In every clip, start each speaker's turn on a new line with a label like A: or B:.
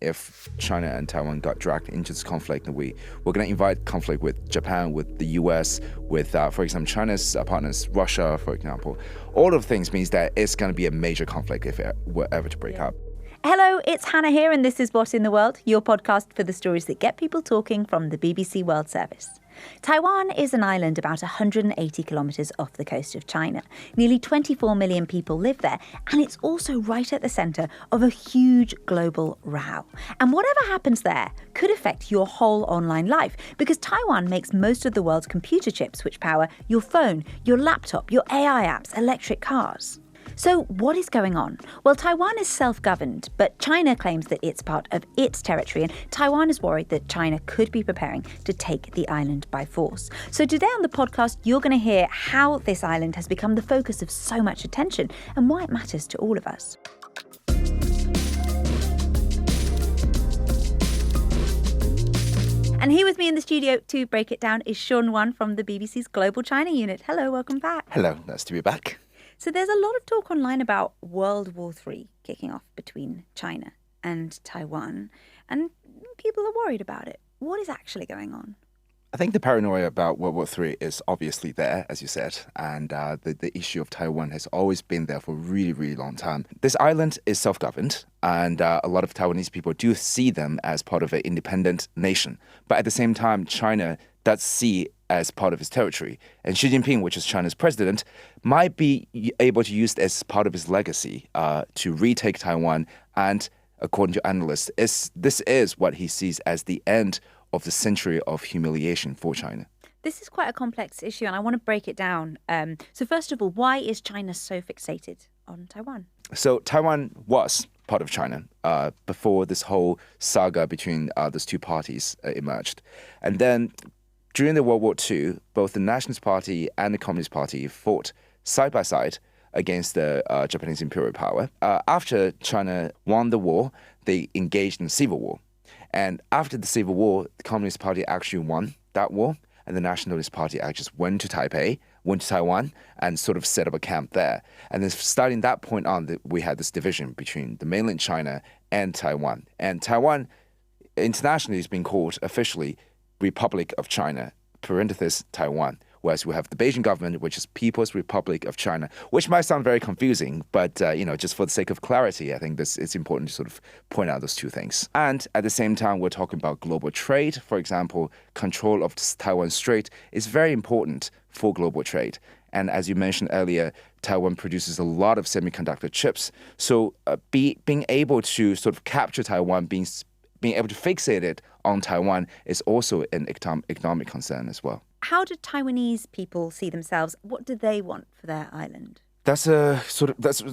A: if China and Taiwan got dragged into this conflict, we're going to invite conflict with Japan, with the US, with, for example, China's partners, Russia, for example. All of things means that it's going to be a major conflict if it were ever to break up.
B: Hello, it's Hannah here, and this is What in the World, your podcast for the stories that get people talking from the BBC World Service. Taiwan is an island about 180 kilometres off the coast of China. Nearly 24 million people live there, and it's also right at the centre of a huge global row. And whatever happens there could affect your whole online life, because Taiwan makes most of the world's computer chips which power your phone, your laptop, your AI apps, electric cars. So what is going on? Well, Taiwan is self-governed, but China claims that it's part of its territory, and Taiwan is worried that China could be preparing to take the island by force. So today on the podcast, you're going to hear how this island has become the focus of so much attention and why it matters to all of us. And here with me in the studio to break it down is Sean Wan from the BBC's Global China Unit. Hello, welcome back.
A: Hello, nice to be back.
B: So there's a lot of talk online about World War III kicking off between China and Taiwan, and people are worried about it. What is actually going on?
A: I think the paranoia about World War III is obviously there, as you said, and the issue of Taiwan has always been there for a really, really long time. This island is self-governed, and a lot of Taiwanese people do see them as part of an independent nation. But at the same time, China does see as part of its territory. And Xi Jinping, which is China's president, might be able to use this as part of his legacy to retake Taiwan. And according to analysts, this is what he sees as the end of the century of humiliation for China.
B: This is quite a complex issue, and I want to break it down. So first of all, why is China so fixated on Taiwan?
A: So Taiwan was part of China before this whole saga between those two parties emerged. And then during the World War II, both the Nationalist Party and the Communist Party fought side by side against the Japanese imperial power. After China won the war, they engaged in a civil war. And after the civil war, the Communist Party actually won that war, and the Nationalist Party actually just went to Taipei, went to Taiwan, and sort of set up a camp there. And then starting that point on, we had this division between the mainland China and Taiwan. And Taiwan internationally has been called officially Republic of China, parenthesis, Taiwan. Whereas we have the Beijing government, which is People's Republic of China, which might sound very confusing, but just for the sake of clarity, I think it's important to sort of point out those two things. And at the same time, we're talking about global trade. For example, control of Taiwan Strait is very important for global trade. And as you mentioned earlier, Taiwan produces a lot of semiconductor chips. So being able to sort of capture Taiwan, being able to fixate it on Taiwan is also an economic concern as well.
B: How do Taiwanese people see themselves? What do they want for their island?
A: That's a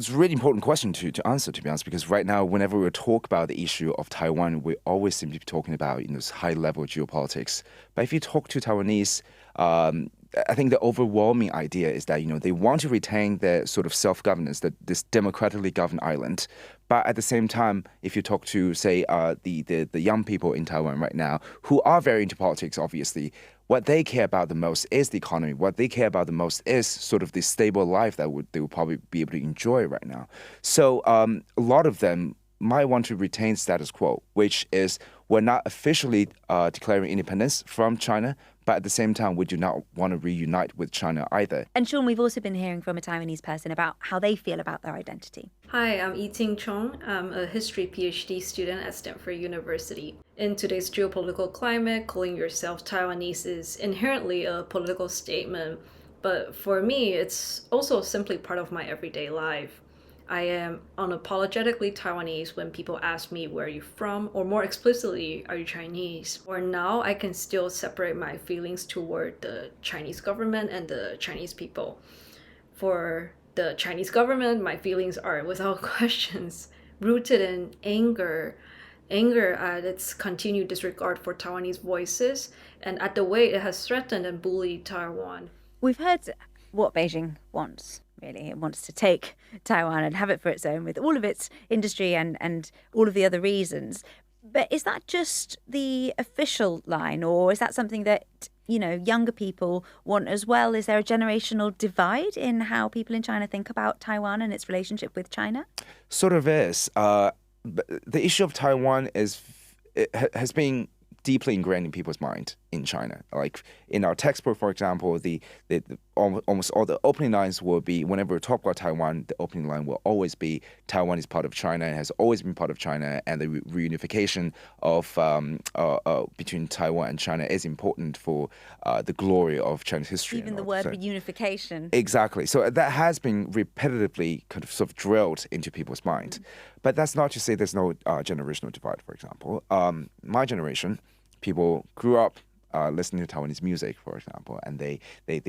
A: really important question to answer, to be honest, because right now, whenever we talk about the issue of Taiwan, we always seem to be talking about this high-level geopolitics. But if you talk to Taiwanese, I think the overwhelming idea is that they want to retain their sort of self-governance, this democratically governed island. But at the same time, if you talk to, say, the young people in Taiwan right now, who are very into politics, obviously, what they care about the most is the economy. What they care about the most is sort of the stable life that they would probably be able to enjoy right now. So a lot of them might want to retain status quo, which is we're not officially declaring independence from China, but at the same time, we do not want to reunite with China either.
B: And Sean, we've also been hearing from a Taiwanese person about how they feel about their identity.
C: Hi, I'm Yiting Chong. I'm a history PhD student at Stanford University. In today's geopolitical climate, calling yourself Taiwanese is inherently a political statement, but for me, it's also simply part of my everyday life. I am unapologetically Taiwanese when people ask me, where are you from? Or more explicitly, are you Chinese? Or now I can still separate my feelings toward the Chinese government and the Chinese people. For the Chinese government, my feelings are without questions rooted in anger at its continued disregard for Taiwanese voices and at the way it has threatened and bullied Taiwan.
B: We've heard what Beijing wants. Really, it wants to take Taiwan and have it for its own with all of its industry and all of the other reasons. But is that just the official line, or is that something that, younger people want as well? Is there a generational divide in how people in China think about Taiwan and its relationship with China?
A: Sort of is. the issue of Taiwan has been deeply ingrained in people's mind in China. Like in our textbook, for example, almost all the opening lines will be, whenever we talk about Taiwan, the opening line will always be Taiwan is part of China, and has always been part of China, and the reunification of between Taiwan and China is important for the glory of Chinese history.
B: Even the word reunification.
A: Exactly. So that has been repetitively kind of sort of drilled into people's mind. But that's not to say there's no generational divide, for example. My generation, people grew up listening to Taiwanese music, for example, and they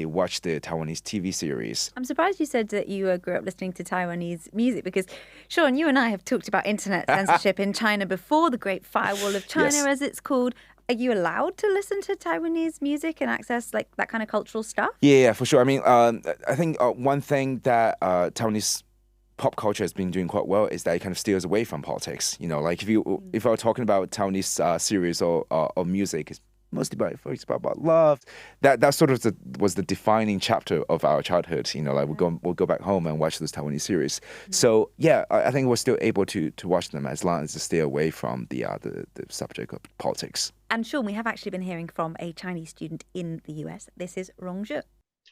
A: watch the Taiwanese TV series.
B: I'm surprised you said that you grew up listening to Taiwanese music because, Sean, you and I have talked about internet censorship in China before, the Great Firewall of China,
A: Yes.
B: as it's called. Are you allowed to listen to Taiwanese music and access like that kind of cultural stuff?
A: Yeah, for sure. I mean, I think one thing that Taiwanese pop culture has been doing quite well is that it kind of steers away from politics. You know, like if I were talking about Taiwanese series or music, it's mostly about love. That sort of was the defining chapter of our childhood. You know, like we'll go back home and watch those Taiwanese series. So yeah, I think we're still able to watch them as long as they stay away from the subject of politics.
B: And Sean, we have actually been hearing from a Chinese student in the US. This is Rong Zhe.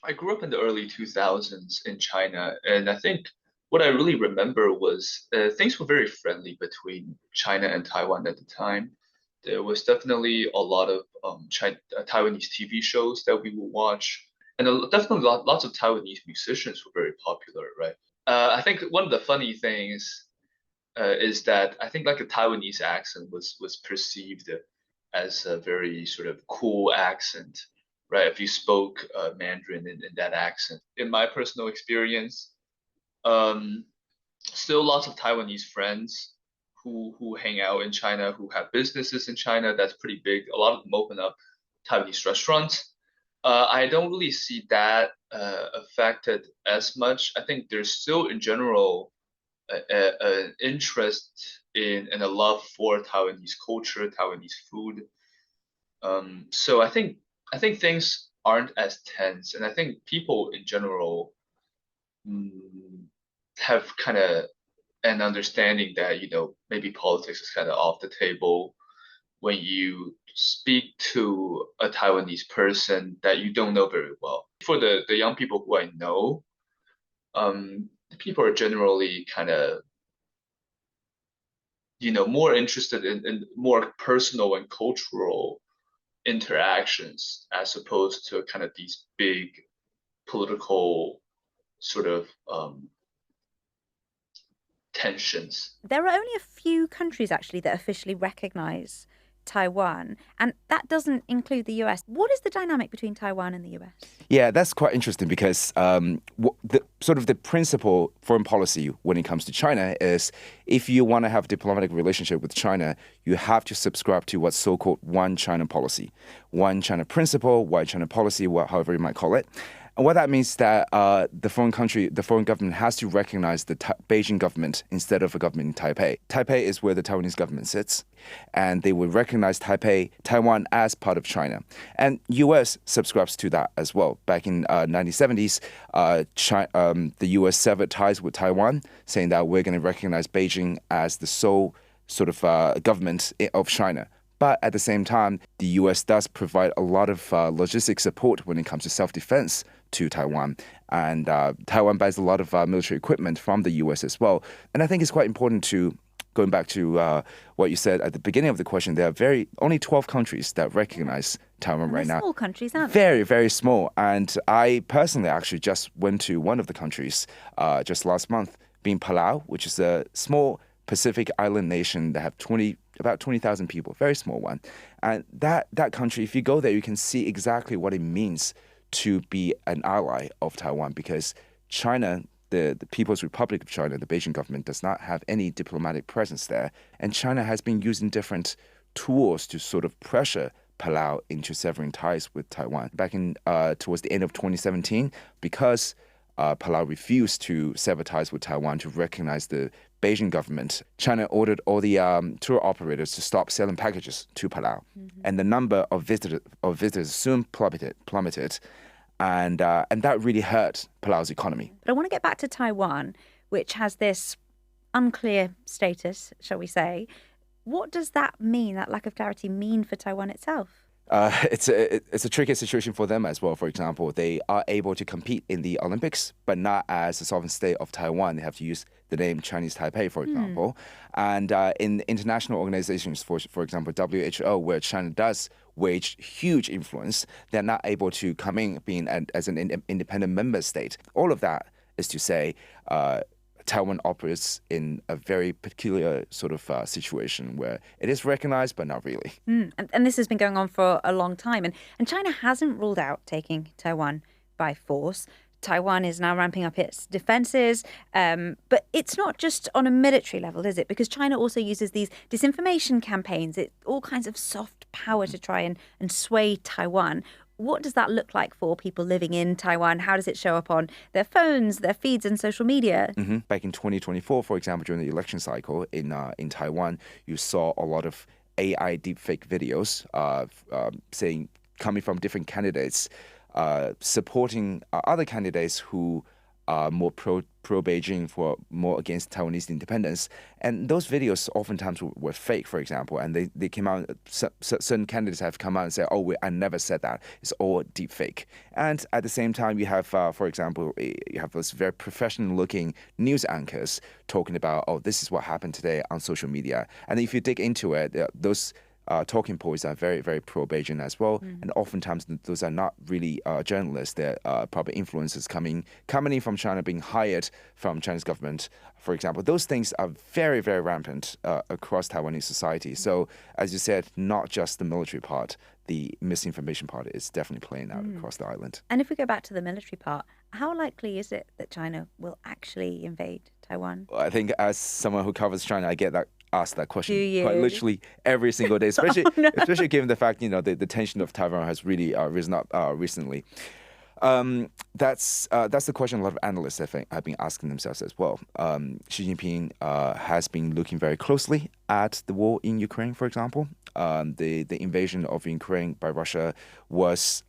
D: I grew up in the early 2000s in China, and I think what I really remember was things were very friendly between China and Taiwan at the time. There was definitely a lot of Taiwanese TV shows that we would watch, and definitely lots of Taiwanese musicians were very popular, right? I think one of the funny things is that I think like a Taiwanese accent was perceived as a very sort of cool accent, right? If you spoke Mandarin in that accent. In my personal experience, still lots of Taiwanese friends who hang out in China, who have businesses in China. That's pretty big. A lot of them open up Taiwanese restaurants. I don't really see that affected as much. I think there's still, in general, an interest in and a love for Taiwanese culture, Taiwanese food. So I think things aren't as tense, and I think people in general have kind of an understanding that, you know, maybe politics is kind of off the table when you speak to a Taiwanese person that you don't know very well. For the young people who I know, people are generally kind of, you know, more interested in more personal and cultural interactions as opposed to kind of these big political sort of tensions.
B: There are only a few countries actually that officially recognize Taiwan, and that doesn't include the US. What is the dynamic between Taiwan and the US?
A: Yeah, that's quite interesting because the principal foreign policy when it comes to China is if you want to have a diplomatic relationship with China, you have to subscribe to what's so-called One China policy, One China principle, One China policy, however you might call it. And what that means is that the foreign government has to recognize the Beijing government instead of a government in Taipei. Taipei is where the Taiwanese government sits, and they will recognize Taiwan as part of China. And U.S. subscribes to that as well. Back in 1970s, the U.S. severed ties with Taiwan, saying that we're going to recognize Beijing as the sole sort of government of China. But at the same time, the U.S. does provide a lot of logistic support when it comes to self-defense to Taiwan. And Taiwan buys a lot of military equipment from the U.S. as well. And I think it's quite important to, going back to what you said at the beginning of the question, there are only 12 countries that recognize Taiwan right now.
B: Small countries, aren't they?
A: Very, very small. And I personally actually just went to one of the countries just last month, being Palau, which is a small Pacific island nation that have about 20,000 people, very small one. And that country, if you go there, you can see exactly what it means to be an ally of Taiwan, because China, the People's Republic of China, the Beijing government, does not have any diplomatic presence there. And China has been using different tools to sort of pressure Palau into severing ties with Taiwan. Back in towards the end of 2017, because Palau refused to sever ties with Taiwan to recognize the Beijing government, China ordered all the tour operators to stop selling packages to Palau. Mm-hmm. And the number of visitors soon plummeted. And that really hurt Palau's economy.
B: But I want to get back to Taiwan, which has this unclear status, shall we say. What does that mean, that lack of clarity, mean for Taiwan itself?
A: It's a tricky situation for them as well. For example, they are able to compete in the Olympics, but not as the sovereign state of Taiwan. They have to use the name Chinese Taipei, for example. And in international organizations, for example, WHO, where China does wage huge influence, they're not able to come in being as an independent member state. All of that is to say, Taiwan operates in a very peculiar sort of situation where it is recognized, but not really.
B: And this has been going on for a long time. And China hasn't ruled out taking Taiwan by force. Taiwan is now ramping up its defenses. But it's not just on a military level, is it? Because China also uses these disinformation campaigns, all kinds of soft power to try and sway Taiwan. What does that look like for people living in Taiwan? How does it show up on their phones, their feeds, and social media?
A: Back in 2024, for example, during the election cycle in Taiwan, you saw a lot of AI deepfake videos saying coming from different candidates, supporting other candidates who are more pro-Beijing, for more against Taiwanese independence. And those videos oftentimes were fake, for example. And they came out, certain candidates have come out and said, I never said that. It's all deep fake. And at the same time, you have, for example, you have those very professional-looking news anchors talking about, this is what happened today on social media. And if you dig into it, those talking points are very, very pro-Beijing as well. And oftentimes those are not really journalists. They're probably influencers coming in from China, being hired from Chinese government, for example. Those things are very, very rampant across Taiwanese society. So as you said, not just the military part, the misinformation part is definitely playing out across the island.
B: And if we go back to the military part, how likely is it that China will actually invade Taiwan?
A: I think as someone who covers China, I get asked that question
B: Do you?
A: quite literally every single day, especially especially given the fact the tension of Taiwan has really risen up recently. That's the question a lot of analysts have been asking themselves as well. Xi Jinping has been looking very closely at the war in Ukraine, for example. The invasion of Ukraine by Russia was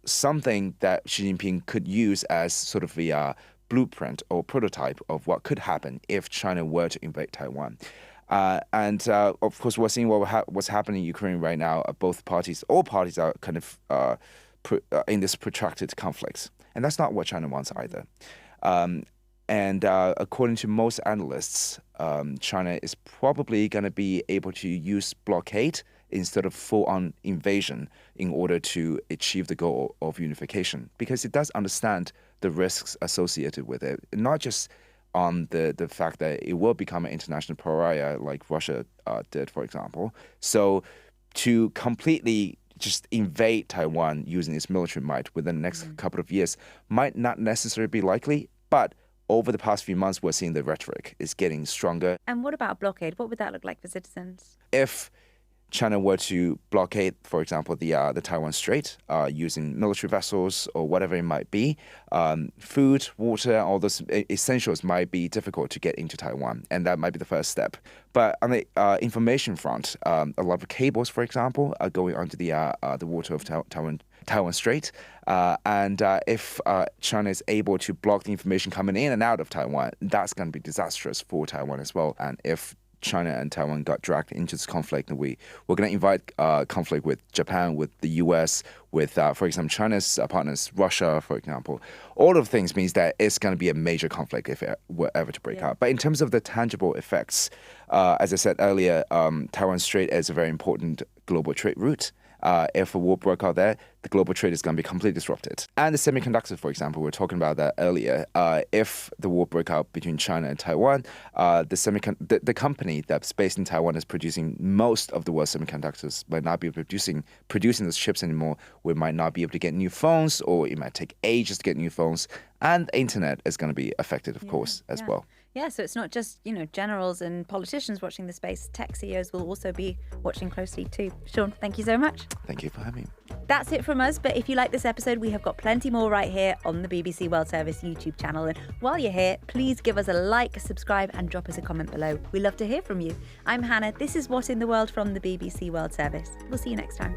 A: something that Xi Jinping could use as sort of a blueprint or prototype of what could happen if China were to invade Taiwan. And of course, we're seeing what's happening in Ukraine right now. All parties are kind of in this protracted conflict. And that's not what China wants either. And according to most analysts, China is probably going to be able to use blockade instead of full-on invasion in order to achieve the goal of unification, because it does understand the risks associated with it, not just on the fact that it will become an international pariah like Russia did, for example. So to completely just invade Taiwan using its military might within the next couple of years might not necessarily be likely, but over the past few months, we're seeing the rhetoric is getting stronger.
B: And what about a blockade? What would that look like for citizens?
A: If China were to blockade, for example, the Taiwan Strait using military vessels or whatever it might be, food, water, all those essentials might be difficult to get into Taiwan, and that might be the first step. But on the information front, a lot of cables, for example, are going onto the water of Taiwan Strait, and if China is able to block the information coming in and out of Taiwan, that's going to be disastrous for Taiwan as well. And if China and Taiwan got dragged into this conflict, and we're going to invite conflict with Japan, with the U.S., with, for example, China's partners, Russia, for example. All of things means that it's going to be a major conflict if it were ever to break out. But in terms of the tangible effects, as I said earlier, Taiwan Strait is a very important global trade route. If a war broke out there, the global trade is going to be completely disrupted. And the semiconductors, for example, we were talking about that earlier. If the war broke out between China and Taiwan, the company that's based in Taiwan is producing most of the world's semiconductors might not be producing those chips anymore. We might not be able to get new phones, or it might take ages to get new phones. And the internet is going to be affected, of course, as well.
B: Yeah, so it's not just, generals and politicians watching the space. Tech CEOs will also be watching closely too. Sean, thank you so much.
A: Thank you for having me.
B: That's it from us, but if you like this episode, we have got plenty more right here on the BBC World Service YouTube channel. And while you're here, please give us a like, subscribe, and drop us a comment below. We love to hear from you. I'm Hannah. This is What in the World from the BBC World Service. We'll see you next time.